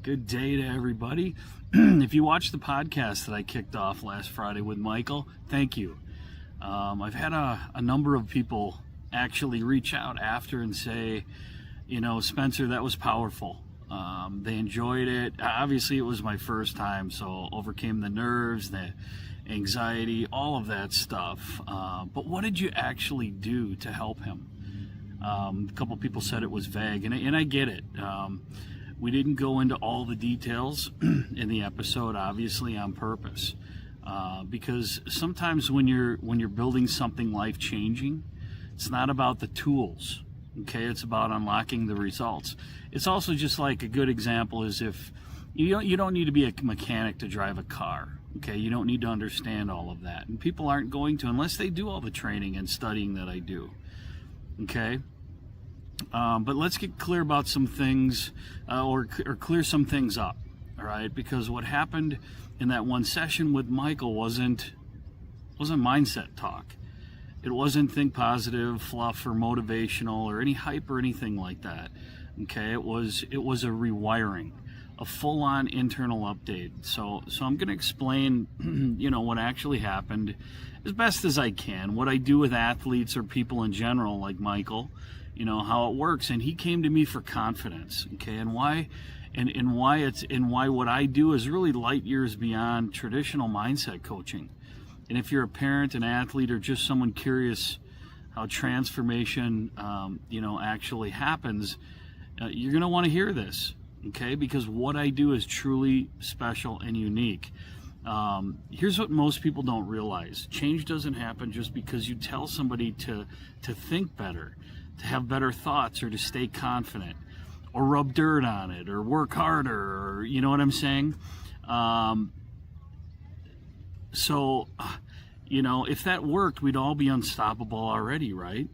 Good day to everybody. If you watched the podcast that I kicked off last Friday with Michael, thank you. I've had a number of people actually reach out after and say, Spencer, that was powerful. They enjoyed it. Obviously, it was my first time, so overcame the nerves, the anxiety, all of that stuff. But what did you actually do to help him? A couple people said it was vague, and I get it. We didn't go into all the details in the episode, obviously on purpose, because sometimes when you're building something life-changing, it's not about the tools. Okay, it's about unlocking the results. It's also just like a good example is if you don't need to be a mechanic to drive a car. Okay, you don't need to understand all of that, and people aren't going to unless they do all the training and studying that I do. Okay. But let's get clear about some things, or clear some things up, all right? Because what happened in that one session with Michael wasn't mindset talk. It wasn't think positive, fluff, or motivational, or any hype or anything like that. Okay, it was a rewiring, a full-on internal update. So I'm going to explain, what actually happened as best as I can. What I do with athletes or people in general, like Michael. How it works, and he came to me for confidence, okay, and why what I do is really light years beyond traditional mindset coaching. And if you're a parent, an athlete, or just someone curious how transformation actually happens, you're going to want to hear this, okay, because what I do is truly special and unique. Here's what most people don't realize: change doesn't happen just because you tell somebody to think better, to have better thoughts, or to stay confident, or rub dirt on it, or work harder, or you know what I'm saying? If that worked, we'd all be unstoppable already, right?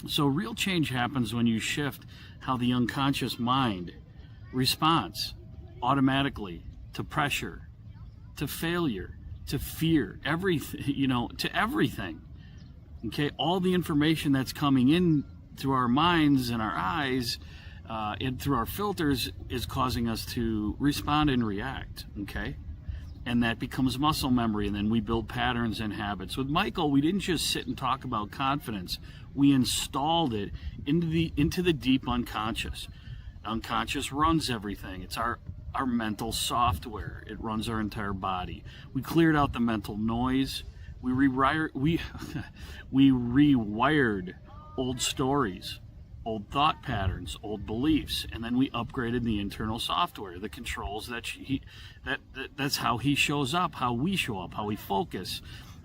So real change happens when you shift how the unconscious mind responds automatically to pressure, to failure, to fear, everything, to everything. Okay, all the information that's coming in through our minds and our eyes and through our filters is causing us to respond and react, okay? And that becomes muscle memory, and then we build patterns and habits. With Michael, we didn't just sit and talk about confidence. We installed it into the deep unconscious. Unconscious runs everything. It's our mental software. It runs our entire body. We cleared out the mental noise. We rewired old stories, old thought patterns, old beliefs, and then we upgraded the internal software, the controls that's how he shows up, how we show up, how we focus,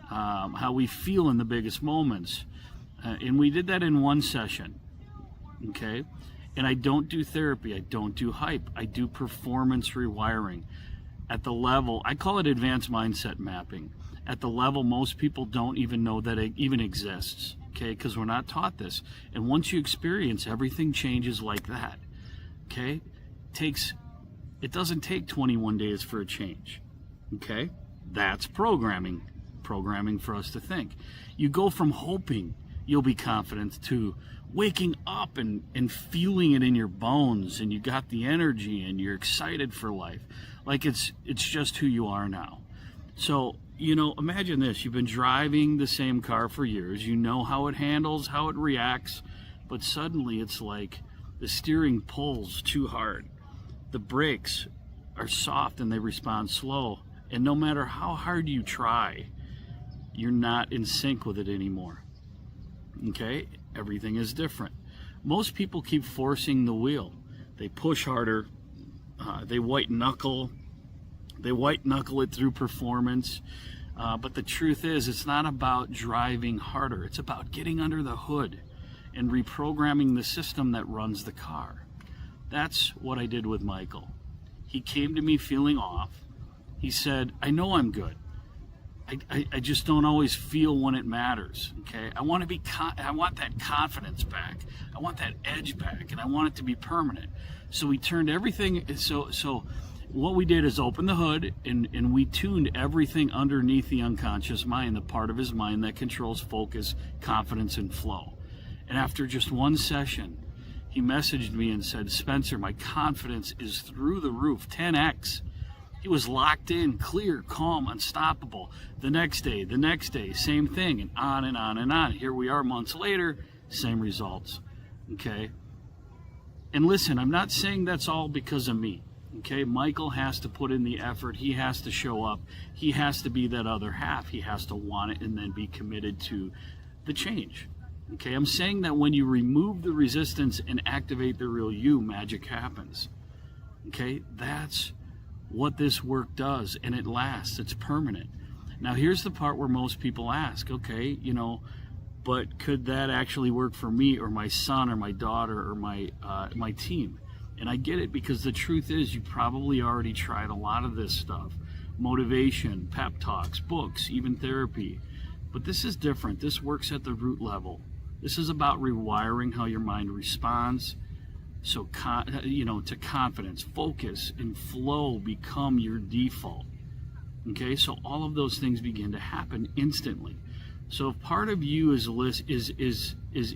how we feel in the biggest moments. And we did that in one session, okay? And I don't do therapy, I don't do hype, I do performance rewiring. At the level, I call it advanced mindset mapping. At the level most people don't even know that it even exists, okay, because we're not taught this. And once you experience, everything changes like that, okay? It doesn't take 21 days for a change, okay? That's programming for us to think. You go from hoping you'll be confident to waking up and feeling it in your bones, and you got the energy and you're excited for life, like it's just who you are now. So imagine this: you've been driving the same car for years, you know how it handles, how it reacts, but suddenly it's like the steering pulls too hard, the brakes are soft and they respond slow, and no matter how hard you try, you're not in sync with it anymore. Okay, everything is different. Most people keep forcing the wheel. They push harder, they white knuckle it through performance. But the truth is, it's not about driving harder. It's about getting under the hood and reprogramming the system that runs the car. That's what I did with Michael. He came to me feeling off. He said, I know I'm good. I just don't always feel when it matters, okay? I want that confidence back. I want that edge back, and I want it to be permanent. So we turned everything, so what we did is open the hood, and we tuned everything underneath the unconscious mind, the part of his mind that controls focus, confidence, and flow. And after just one session, He messaged me and said, Spencer, my confidence is through the roof, 10x. He was locked in, clear, calm, unstoppable. The next day, same thing, and on and on and on. Here we are months later, same results. Okay? And listen, I'm not saying that's all because of me. Okay? Michael has to put in the effort. He has to show up. He has to be that other half. He has to want it and then be committed to the change. Okay? I'm saying that when you remove the resistance and activate the real you, magic happens. Okay? That's what this work does, and it lasts. It's permanent. Now, here's the part where most people ask, okay, but could that actually work for me or my son or my daughter or my team? And I get it, because the truth is you probably already tried a lot of this stuff. Motivation, pep talks, books, even therapy. But this is different. This works at the root level. This is about rewiring how your mind responds. So, to confidence, focus, and flow become your default. Okay, so all of those things begin to happen instantly. So if part of you is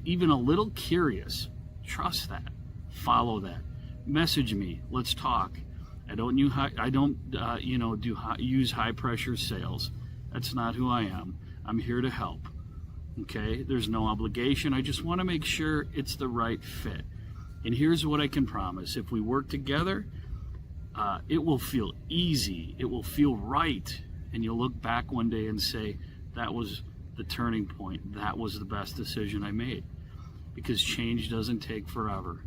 even a little curious, trust that, follow that, message me, let's talk. I don't use high pressure sales. That's not who I am. I'm here to help. Okay, there's no obligation. I just want to make sure it's the right fit. And here's what I can promise. If we work together, it will feel easy. It will feel right. And you'll look back one day and say, that was the turning point. That was the best decision I made. Because change doesn't take forever.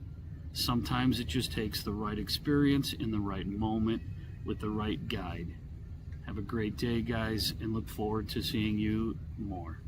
Sometimes it just takes the right experience in the right moment with the right guide. Have a great day, guys, and look forward to seeing you more.